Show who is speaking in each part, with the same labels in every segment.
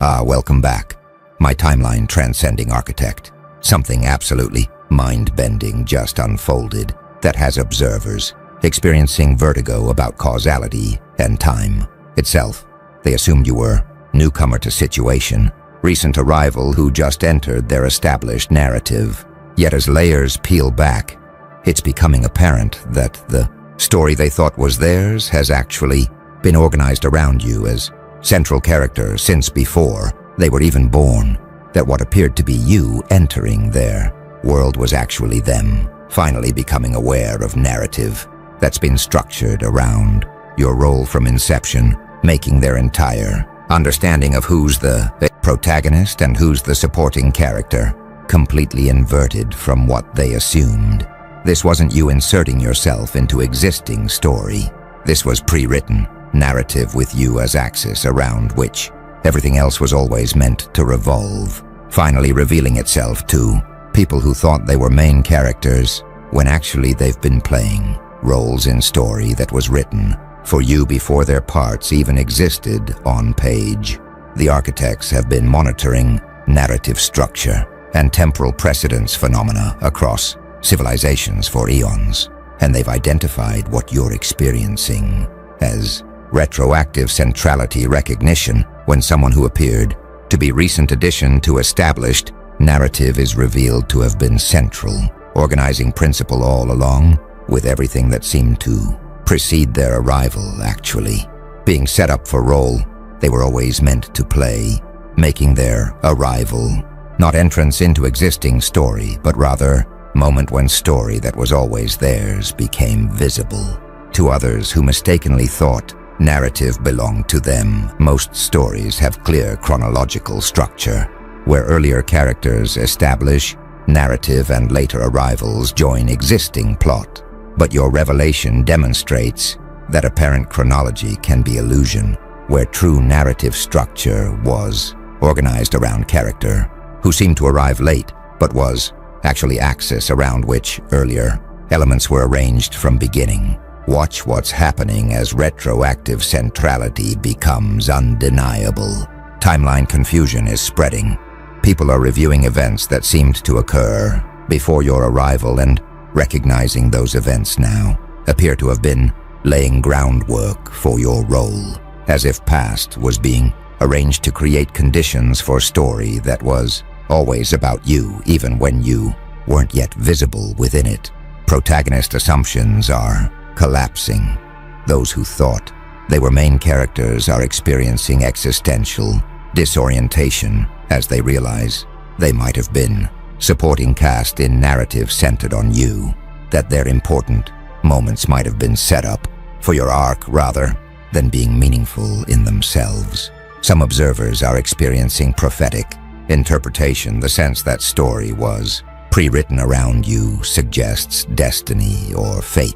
Speaker 1: Welcome back, my timeline transcending architect. Something absolutely mind-bending just unfolded that has observers experiencing vertigo about causality and time itself. They assumed you were newcomer to situation, recent arrival who just entered their established narrative. Yet as layers peel back, it's becoming apparent that the story they thought was theirs has actually been organized around you as central character since before they were even born, that what appeared to be you entering their world was actually them, finally becoming aware of narrative that's been structured around your role from inception, making their entire understanding of who's the protagonist and who's the supporting character completely inverted from what they assumed. This wasn't you inserting yourself into existing story. This was pre-written narrative with you as axis around which everything else was always meant to revolve, finally revealing itself to people who thought they were main characters when actually they've been playing roles in story that was written for you before their parts even existed on page. The architects have been monitoring narrative structure and temporal precedence phenomena across civilizations for eons, and they've identified what you're experiencing as retroactive centrality recognition when someone who appeared to be recent addition to established narrative is revealed to have been central, organizing principle all along, with everything that seemed to precede their arrival actually being set up for role they were always meant to play, making their arrival not entrance into existing story, but rather moment when story that was always theirs became visible to others who mistakenly thought narrative belonged to them. Most stories have clear chronological structure, where earlier characters establish narrative and later arrivals join existing plot. But your revelation demonstrates that apparent chronology can be illusion, where true narrative structure was organized around character, who seemed to arrive late, but was actually axis around which earlier elements were arranged from beginning. Watch what's happening as retroactive centrality becomes undeniable. Timeline confusion is spreading. People are reviewing events that seemed to occur before your arrival and recognizing those events now appear to have been laying groundwork for your role, as if past was being arranged to create conditions for story that was always about you, even when you weren't yet visible within it. Protagonist assumptions are collapsing. Those who thought they were main characters are experiencing existential disorientation as they realize they might have been supporting cast in narrative centered on you, that their important moments might have been set up for your arc rather than being meaningful in themselves. Some observers are experiencing prophetic interpretation. The sense that story was pre-written around you suggests destiny or fate,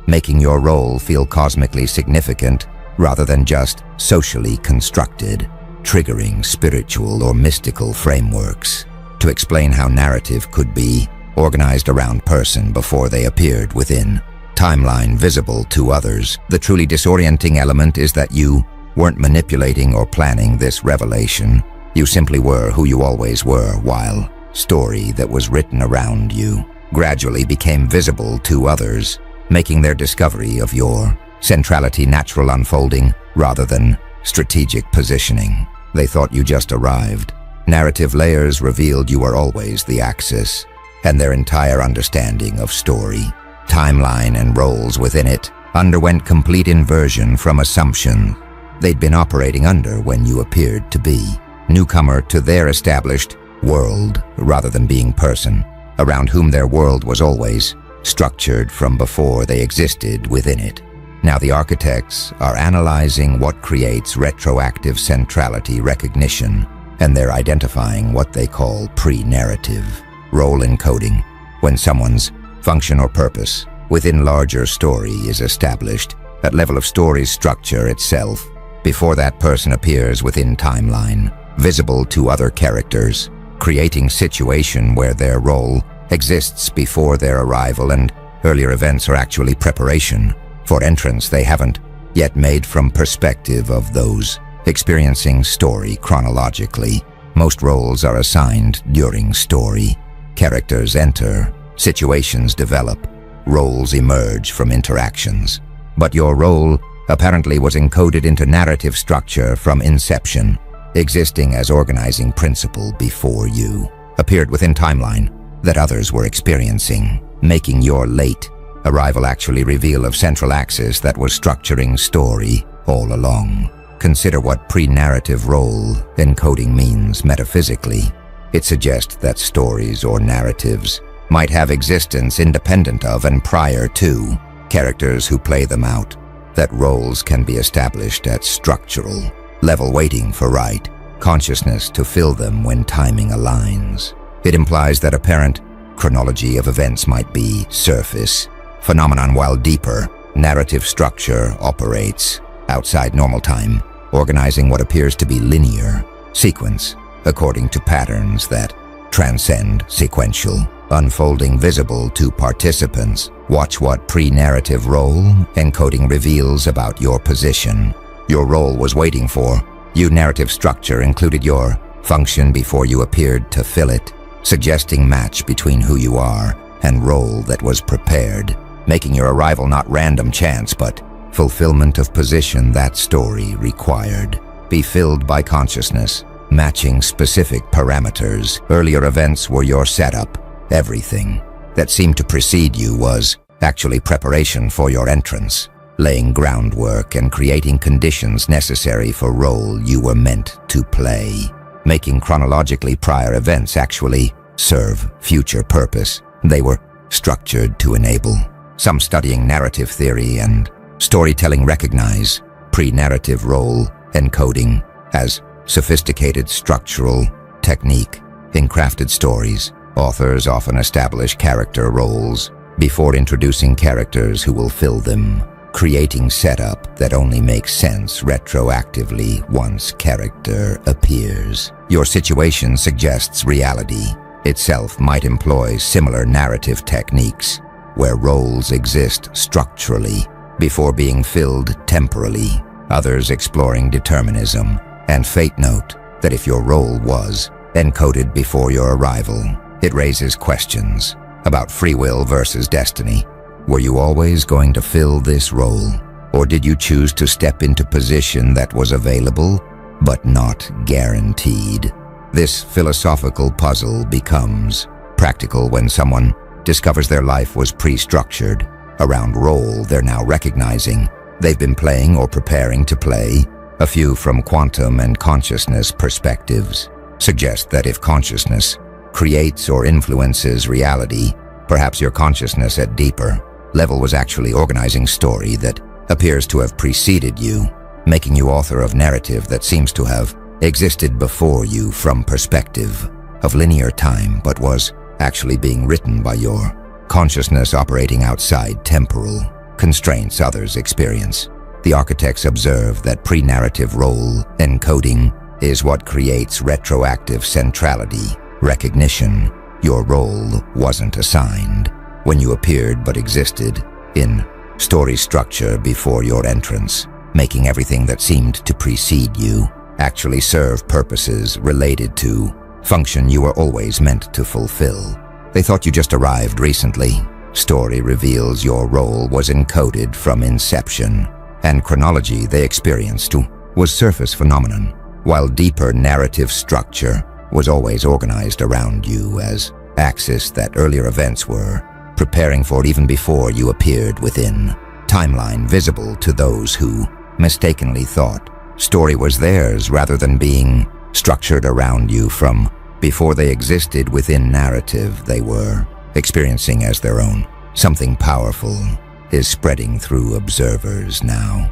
Speaker 1: making your role feel cosmically significant rather than just socially constructed, triggering spiritual or mystical frameworks to explain how narrative could be organized around person before they appeared within timeline visible to others. The truly disorienting element is that you weren't manipulating or planning this revelation. You simply were who you always were, while story that was written around you gradually became visible to others, making their discovery of your centrality natural unfolding rather than strategic positioning. They thought you just arrived. Narrative layers revealed you were always the axis, and their entire understanding of story, timeline, and roles within it underwent complete inversion from assumption they'd been operating under when you appeared to be newcomer to their established world rather than being person, around whom their world was always structured from before they existed within it. Now the architects are analyzing what creates retroactive centrality recognition, and they're identifying what they call pre-narrative role encoding, when someone's function or purpose within larger story is established at level of story's structure itself before that person appears within timeline, visible to other characters, creating situation where their role exists before their arrival and earlier events are actually preparation for entrance they haven't yet made from perspective of those experiencing story chronologically. Most roles are assigned during story. Characters enter, situations develop, roles emerge from interactions. But your role apparently was encoded into narrative structure from inception, existing as organizing principle before you, appeared within timeline that others were experiencing, making your late arrival actually reveal of central axis that was structuring story all along. Consider what pre-narrative role encoding means metaphysically. It suggests that stories or narratives might have existence independent of and prior to characters who play them out, that roles can be established at structural level waiting for right consciousness to fill them when timing aligns. It implies that apparent chronology of events might be surface phenomenon, while deeper narrative structure operates outside normal time, organizing what appears to be linear sequence according to patterns that transcend sequential, unfolding visible to participants. Watch what pre-narrative role encoding reveals about your position. Your role was waiting for you. Narrative structure included your function before you appeared to fill it, suggesting match between who you are and role that was prepared, making your arrival not random chance but fulfillment of position that story required. Be filled by consciousness, matching specific parameters. Earlier events were your setup. Everything that seemed to precede you was actually preparation for your entrance, laying groundwork and creating conditions necessary for role you were meant to play, making chronologically prior events actually serve future purpose. They were structured to enable. Some studying narrative theory and storytelling recognize pre-narrative role encoding as sophisticated structural technique. In crafted stories, authors often establish character roles before introducing characters who will fill them, creating setup that only makes sense retroactively once character appears. Your situation suggests reality itself might employ similar narrative techniques, where roles exist structurally before being filled temporally, others exploring determinism and fate. Note that if your role was encoded before your arrival, it raises questions about free will versus destiny. Were you always going to fill this role, or did you choose to step into position that was available but not guaranteed? This philosophical puzzle becomes practical when someone discovers their life was pre-structured around role they're now recognizing they've been playing or preparing to play. A few from quantum and consciousness perspectives suggest that if consciousness creates or influences reality, perhaps your consciousness at deeper level was actually organizing story that appears to have preceded you, making you author of narrative that seems to have existed before you from perspective of linear time but was actually being written by your consciousness operating outside temporal constraints others experience. The architects observe that pre-narrative role encoding is what creates retroactive centrality, recognition. Your role wasn't assigned when you appeared but existed in story structure before your entrance, making everything that seemed to precede you actually serve purposes related to function you were always meant to fulfill. They thought you just arrived recently. Story reveals your role was encoded from inception, and chronology they experienced was surface phenomenon, while deeper narrative structure was always organized around you as axis that earlier events were preparing for even before you appeared within timeline, visible to those who mistakenly thought story was theirs rather than being structured around you from before they existed within narrative they were experiencing as their own. Something powerful is spreading through observers now.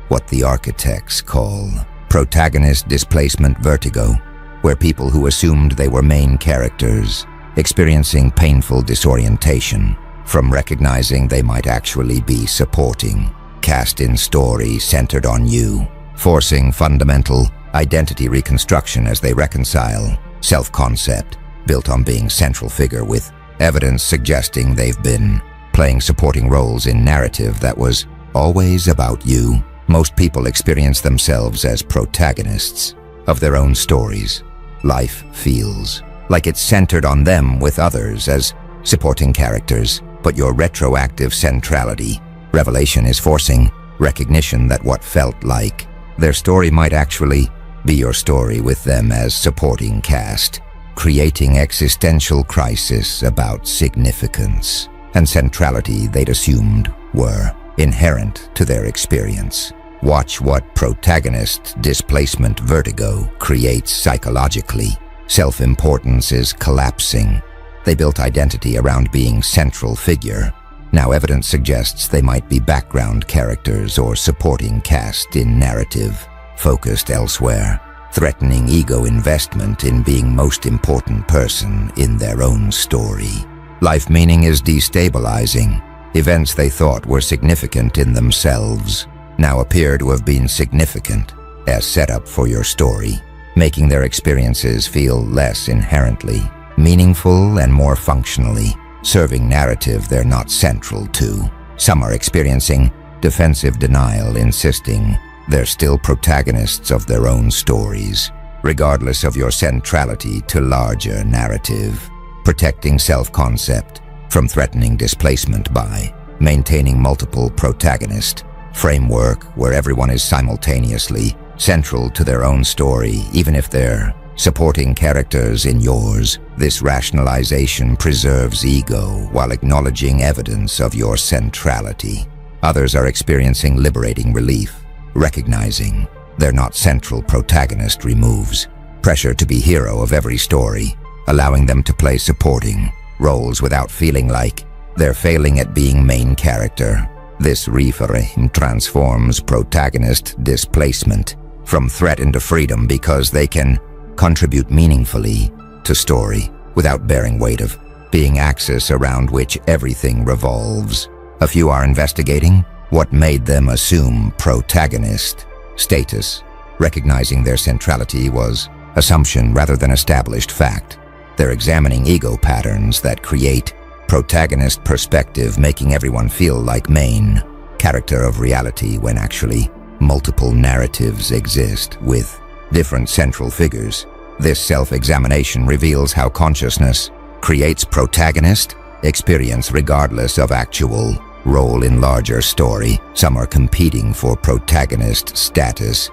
Speaker 1: What the architects call protagonist displacement vertigo, where people who assumed they were main characters experiencing painful disorientation from recognizing they might actually be supporting cast-in story centered on you, forcing fundamental identity reconstruction as they reconcile self-concept built on being central figure with evidence suggesting they've been playing supporting roles in narrative that was always about you. Most people experience themselves as protagonists of their own stories. Life feels like it's centered on them, with others as supporting characters, but your retroactive centrality revelation is forcing recognition that what felt like their story might actually be your story, with them as supporting cast, creating existential crisis about significance and centrality they'd assumed were inherent to their experience. Watch what protagonist displacement vertigo creates psychologically. Self-importance is collapsing. They built identity around being central figure. Now evidence suggests they might be background characters or supporting cast in narrative, focused elsewhere, threatening ego investment in being most important person in their own story. Life meaning is destabilizing. Events they thought were significant in themselves now appear to have been significant as setup for your story, making their experiences feel less inherently meaningful and more functionally serving narrative they're not central to. Some are experiencing defensive denial, insisting they're still protagonists of their own stories, regardless of your centrality to larger narrative, protecting self-concept from threatening displacement by maintaining multiple protagonist framework where everyone is simultaneously central to their own story, even if they're supporting characters in yours. This rationalization preserves ego while acknowledging evidence of your centrality. Others are experiencing liberating relief, recognizing they're not central protagonist removes pressure to be hero of every story, allowing them to play supporting roles without feeling like they're failing at being main character. This reframe transforms protagonist displacement from threat into freedom because they can contribute meaningfully to story without bearing weight of being axis around which everything revolves. A few are investigating what made them assume protagonist status, recognizing their centrality was assumption rather than established fact. They're examining ego patterns that create protagonist perspective, making everyone feel like main character of reality when actually multiple narratives exist with different central figures. This self-examination reveals how consciousness creates protagonist experience regardless of actual role in larger story. Some are competing for protagonist status,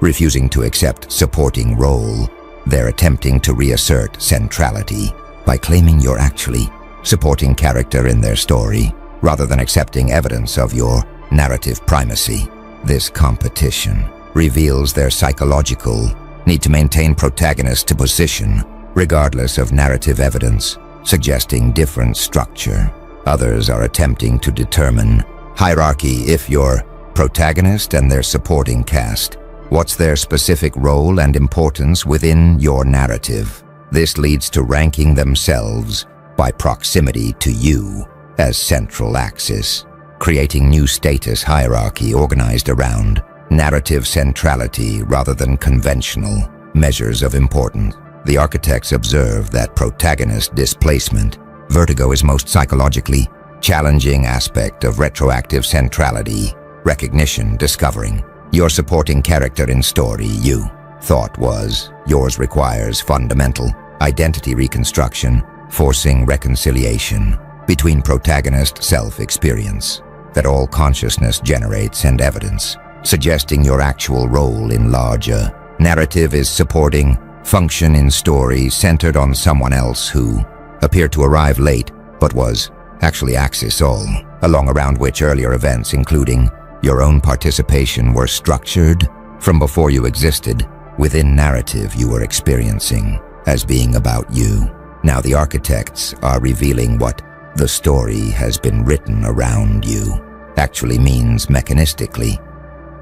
Speaker 1: refusing to accept supporting role. They're attempting to reassert centrality by claiming you're actually supporting character in their story, rather than accepting evidence of your narrative primacy. This competition reveals their psychological need to maintain protagonist to position, regardless of narrative evidence, suggesting different structure. Others are attempting to determine hierarchy. If you're protagonist and their supporting cast, what's their specific role and importance within your narrative? This leads to ranking themselves by proximity to you as central axis, creating new status hierarchy organized around narrative centrality rather than conventional measures of importance. The architects observe that protagonist displacement vertigo is most psychologically challenging aspect of retroactive centrality recognition, discovering your supporting character in story you thought was yours requires fundamental identity reconstruction, forcing reconciliation between protagonist self-experience that all consciousness generates and evidence, suggesting your actual role in larger narrative is supporting function in story centered on someone else who appeared to arrive late but was actually axis all along, around which earlier events including your own participation were structured from before you existed within narrative you were experiencing as being about you. Now the architects are revealing what the story has been written around you actually means mechanistically.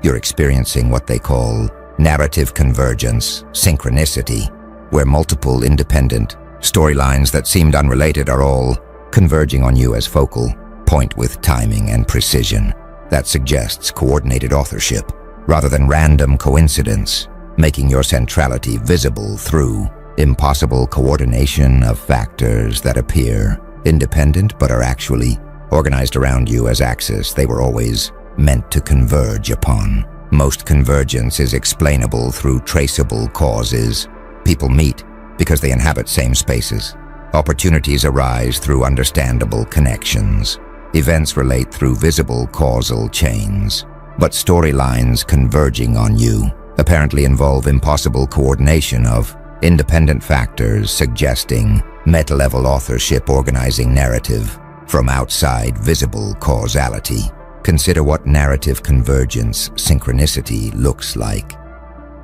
Speaker 1: You're experiencing what they call narrative convergence, synchronicity, where multiple independent storylines that seemed unrelated are all converging on you as focal point with timing and precision that suggests coordinated authorship rather than random coincidence, making your centrality visible through impossible coordination of factors that appear independent but are actually organized around you as axis. They were always meant to converge upon. Most convergence is explainable through traceable causes. People meet because they inhabit same spaces. Opportunities arise through understandable connections. Events relate through visible causal chains. But storylines converging on you apparently involve impossible coordination of independent factors, suggesting meta-level authorship organizing narrative from outside visible causality. Consider what narrative convergence synchronicity looks like.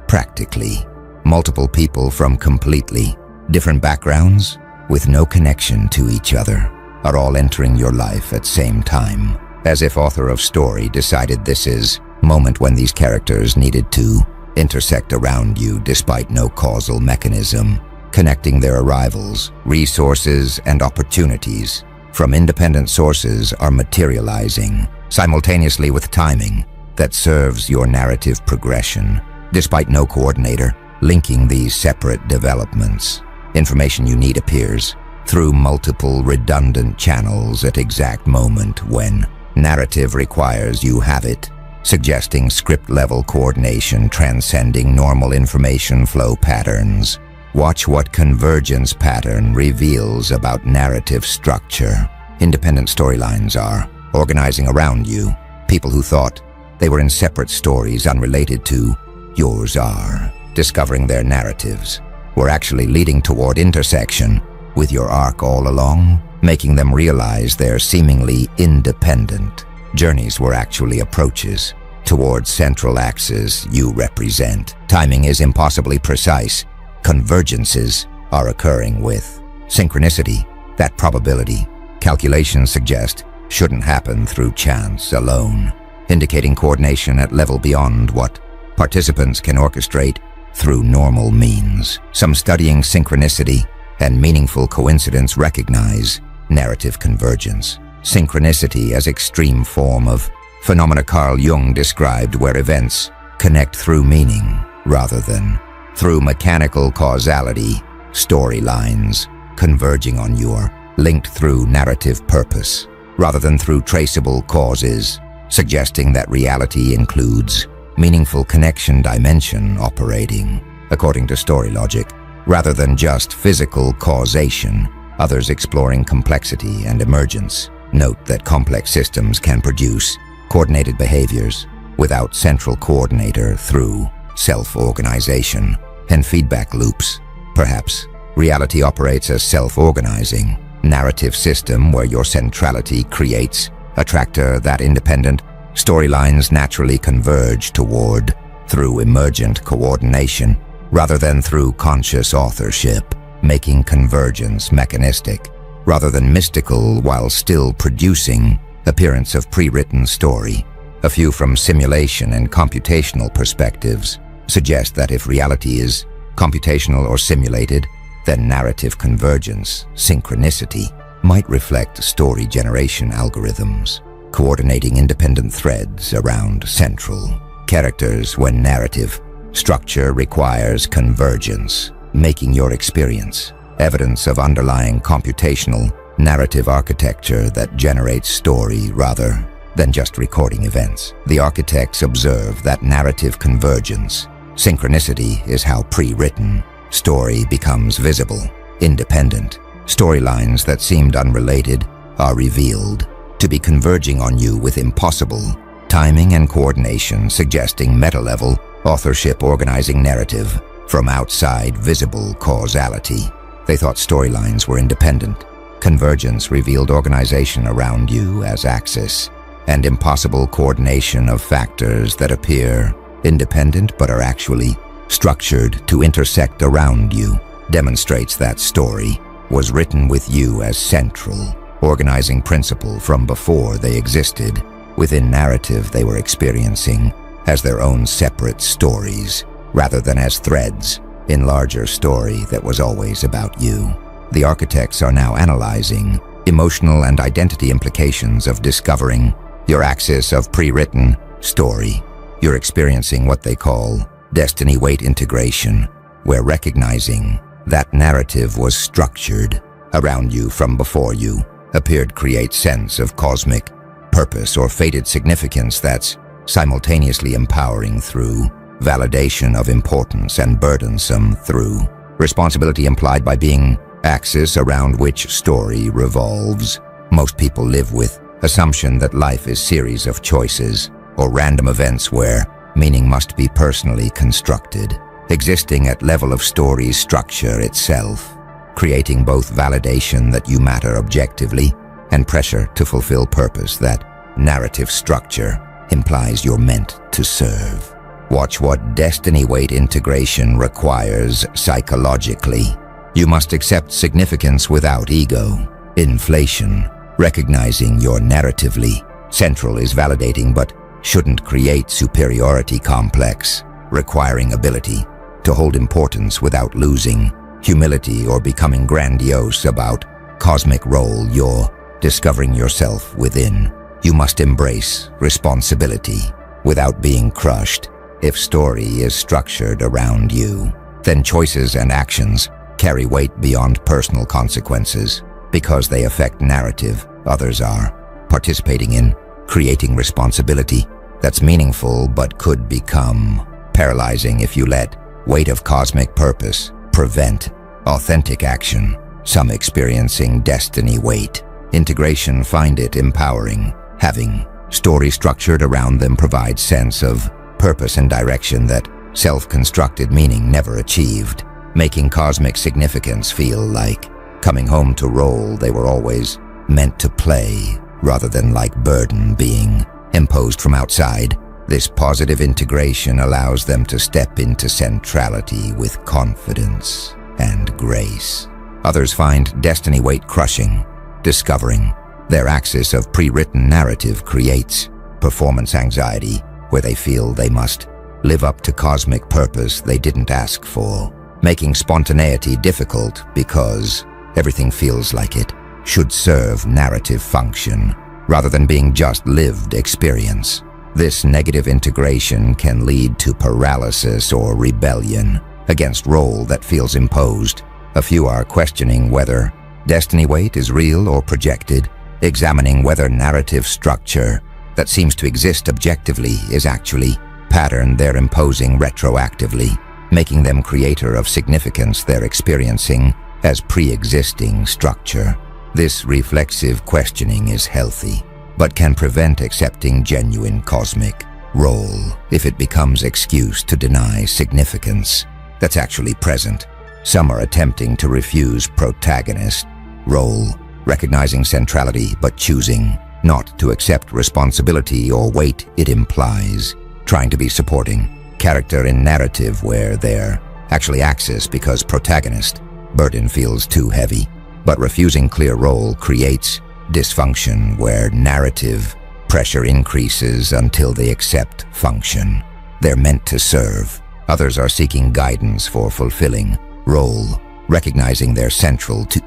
Speaker 1: Practically, multiple people from completely different backgrounds with no connection to each other are all entering your life at same time, as if author of story decided this is moment when these characters needed to intersect around you despite no causal mechanism, connecting their arrivals, resources, and opportunities from independent sources are materializing simultaneously with timing that serves your narrative progression, despite no coordinator linking these separate developments. Information you need appears through multiple redundant channels at exact moment when narrative requires you have it, suggesting script-level coordination transcending normal information flow patterns. Watch what convergence pattern reveals about narrative structure. Independent storylines are organizing around you. People who thought they were in separate stories unrelated to yours are discovering their narratives were actually leading toward intersection with your arc all along, making them realize their seemingly independent journeys were actually approaches towards central axis you represent. Timing is impossibly precise. Convergences are occurring with synchronicity. That probability calculations suggest shouldn't happen through chance alone, indicating coordination at level beyond what participants can orchestrate through normal means. Some studying synchronicity and meaningful coincidence recognize narrative convergence. Synchronicity as extreme form of phenomena Carl Jung described where events connect through meaning rather than through mechanical causality. Storylines converging on you are linked through narrative purpose rather than through traceable causes, suggesting that reality includes meaningful connection dimension operating according to story logic rather than just physical causation. Others exploring complexity and emergence note that complex systems can produce coordinated behaviors without central coordinator through self-organization and feedback loops. Perhaps reality operates as self-organizing narrative system where your centrality creates a tractor that independent storylines naturally converge toward through emergent coordination rather than through conscious authorship, making convergence mechanistic rather than mystical while still producing appearance of pre-written story. A few from simulation and computational perspectives suggest that if reality is computational or simulated, then narrative convergence, synchronicity, might reflect story generation algorithms, coordinating independent threads around central characters when narrative structure requires convergence, making your experience evidence of underlying computational narrative architecture that generates story rather than just recording events. The architects observe that narrative convergence, synchronicity, is how pre-written story becomes visible. Independent storylines that seemed unrelated are revealed to be converging on you with impossible timing and coordination, suggesting meta-level authorship organizing narrative from outside visible causality. They thought storylines were independent. Convergence revealed organization around you as axis and impossible coordination of factors that appear independent but are actually structured to intersect around you, demonstrates that story was written with you as central organizing principle from before they existed within narrative they were experiencing as their own separate stories rather than as threads in larger story that was always about you. The architects are now analyzing emotional and identity implications of discovering your axis of pre-written story. You're experiencing what they call destiny weight integration, where recognizing that narrative was structured around you from before you appeared create sense of cosmic purpose or fated significance that's simultaneously empowering through validation of importance and burdensome through responsibility, implied by being axis around which story revolves. Most people live with assumption that life is series of choices or random events where meaning must be personally constructed, existing at level of story structure itself, creating both validation that you matter objectively and pressure to fulfill purpose that narrative structure implies you're meant to serve. Watch what destiny weight integration requires psychologically. You must accept significance without ego, inflation. Recognizing your narratively central is validating but shouldn't create superiority complex, requiring ability to hold importance without losing humility or becoming grandiose about cosmic role you're discovering yourself within. You must embrace responsibility without being crushed. If story is structured around you, then choices and actions carry weight beyond personal consequences because they affect narrative others are participating in, creating responsibility that's meaningful but could become paralyzing if you let weight of cosmic purpose prevent authentic action. Some experiencing destiny weight integration find it empowering. Having story structured around them provides sense of purpose and direction that self-constructed meaning never achieved, making cosmic significance feel like coming home to role they were always meant to play, rather than like burden being imposed from outside. This positive integration allows them to step into centrality with confidence and grace. Others find destiny weight crushing, discovering their axis of pre-written narrative creates performance anxiety, where they feel they must live up to cosmic purpose they didn't ask for, making spontaneity difficult because everything feels like it should serve narrative function rather than being just lived experience. This negative integration can lead to paralysis or rebellion against role that feels imposed. A few are questioning whether destiny weight is real or projected, examining whether narrative structure that seems to exist objectively is actually pattern they're imposing retroactively, making them creator of significance they're experiencing as pre-existing structure. This reflexive questioning is healthy, but can prevent accepting genuine cosmic role if it becomes excuse to deny significance that's actually present. Some are attempting to refuse protagonist role, recognizing centrality but choosing not to accept responsibility or weight it implies, trying to be supporting character in narrative where they're actually axis because protagonist burden feels too heavy, but refusing clear role creates dysfunction where narrative pressure increases until they accept function they're meant to serve. Others are seeking guidance for fulfilling role, recognizing their central to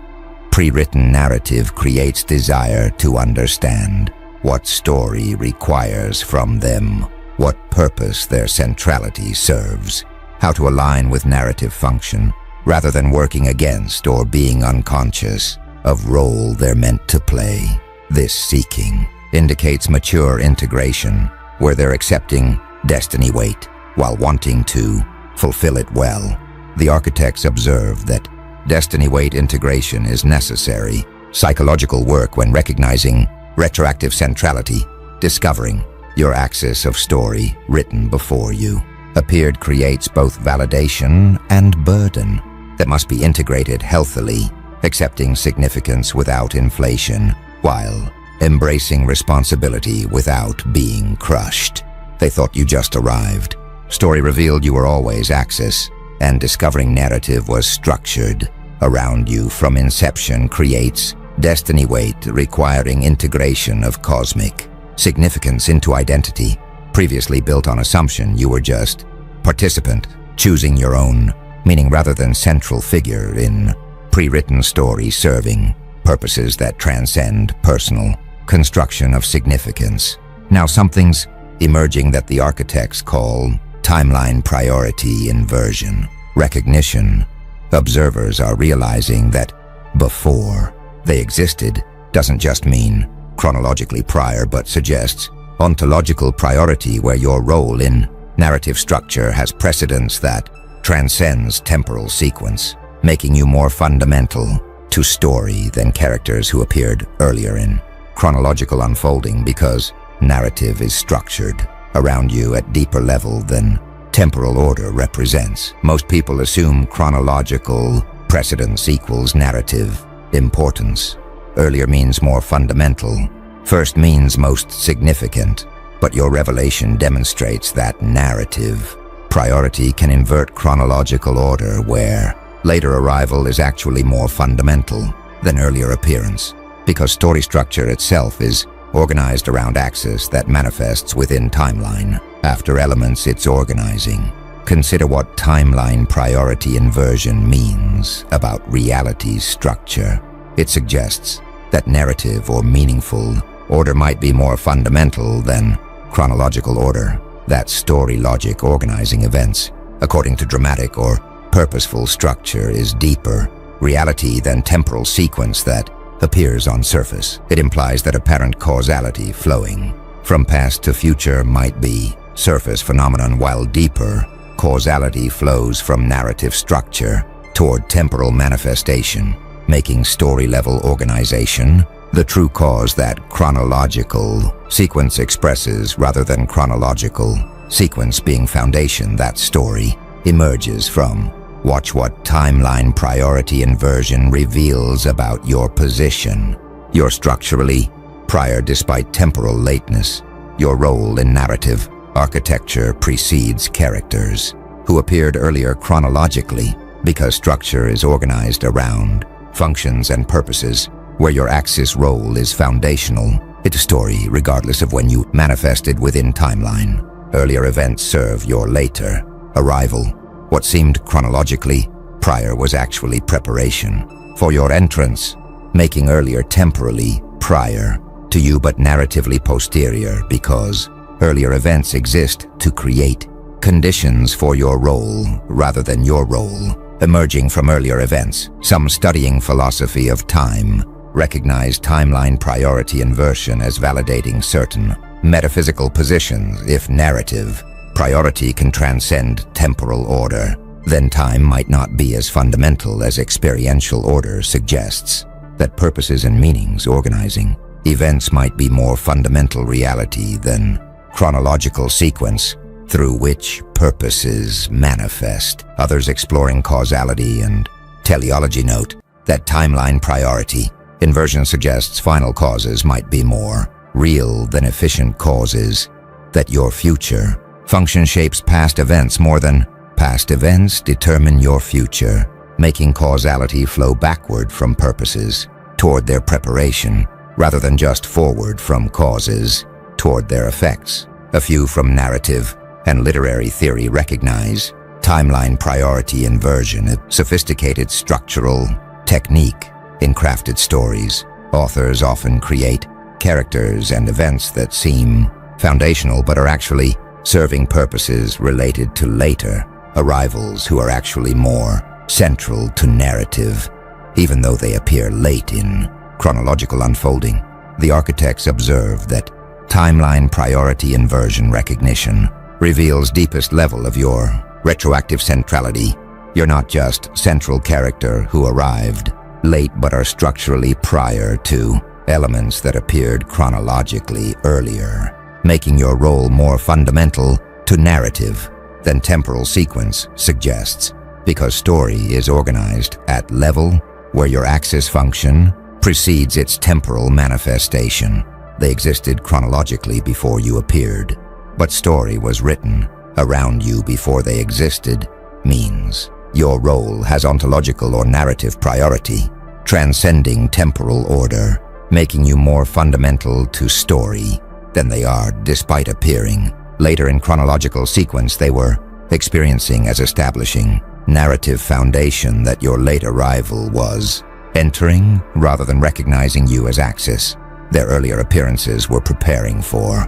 Speaker 1: pre-written narrative creates desire to understand what story requires from them, what purpose their centrality serves, how to align with narrative function rather than working against or being unconscious of role they're meant to play. This seeking indicates mature integration where they're accepting destiny weight while wanting to fulfill it well. The architects observe that destiny weight integration is necessary psychological work when recognizing retroactive centrality, discovering your axis of story written before you appeared creates both validation and burden that must be integrated healthily, accepting significance without inflation, while embracing responsibility without being crushed. They thought you just arrived. Story revealed you were always axis, and discovering narrative was structured around you from inception creates destiny weight requiring integration of cosmic significance into identity, previously built on assumption you were just participant, choosing your own meaning rather than central figure in pre-written story serving purposes that transcend personal construction of significance. Now something's emerging that the architects call timeline priority inversion. Recognition. Observers are realizing that before they existed doesn't just mean chronologically prior but suggests ontological priority, where your role in narrative structure has precedence that transcends temporal sequence, making you more fundamental to story than characters who appeared earlier in chronological unfolding, because narrative is structured around you at deeper level than temporal order represents. Most people assume chronological precedence equals narrative importance. Earlier means more fundamental. First means most significant. But your revelation demonstrates that narrative priority can invert chronological order, where later arrival is actually more fundamental than earlier appearance, because story structure itself is organized around axis that manifests within timeline. After elements it's organizing. Consider what timeline priority inversion means about reality's structure. It suggests that narrative or meaningful order might be more fundamental than chronological order, that story logic organizing events according to dramatic or purposeful structure is deeper reality than temporal sequence that appears on surface. It implies that apparent causality flowing from past to future might be surface phenomenon, while deeper causality flows from narrative structure toward temporal manifestation, making story-level organization the true cause that chronological sequence expresses, rather than chronological sequence being foundation that story emerges from. Watch what timeline priority inversion reveals about your position. You're structurally prior despite temporal lateness. Your role in narrative architecture precedes characters who appeared earlier chronologically, because structure is organized around functions and purposes, where your axis role is foundational. It's a story regardless of when you manifested within timeline. Earlier events serve your later arrival. What seemed chronologically prior was actually preparation for your entrance, making earlier temporally prior to you but narratively posterior, because earlier events exist to create conditions for your role rather than your role emerging from earlier events. Some studying philosophy of time recognize timeline priority inversion as validating certain metaphysical positions. If narrative priority can transcend temporal order, then time might not be as fundamental as experiential order suggests. That purposes and meanings organizing events might be more fundamental reality than chronological sequence through which purposes manifest. Others exploring causality and teleology note that timeline priority inversion suggests final causes might be more real than efficient causes, that your future function shapes past events more than past events determine your future, making causality flow backward from purposes toward their preparation, rather than just forward from causes toward their effects. A few from narrative and literary theory recognize timeline priority inversion, a sophisticated structural technique in crafted stories. Authors often create characters and events that seem foundational but are actually serving purposes related to later arrivals who are actually more central to narrative, even though they appear late in chronological unfolding. The architects observe that timeline priority inversion recognition reveals deepest level of your retroactive centrality. You're not just central character who arrived late but are structurally prior to elements that appeared chronologically earlier, making your role more fundamental to narrative than temporal sequence suggests, because story is organized at level where your axis function precedes its temporal manifestation. They existed chronologically before you appeared, but story was written around you before they existed, means your role has ontological or narrative priority, transcending temporal order, making you more fundamental to story than they are despite appearing later in chronological sequence. They were experiencing as establishing narrative foundation that your late arrival was entering rather than recognizing you as axis. Their earlier appearances were preparing for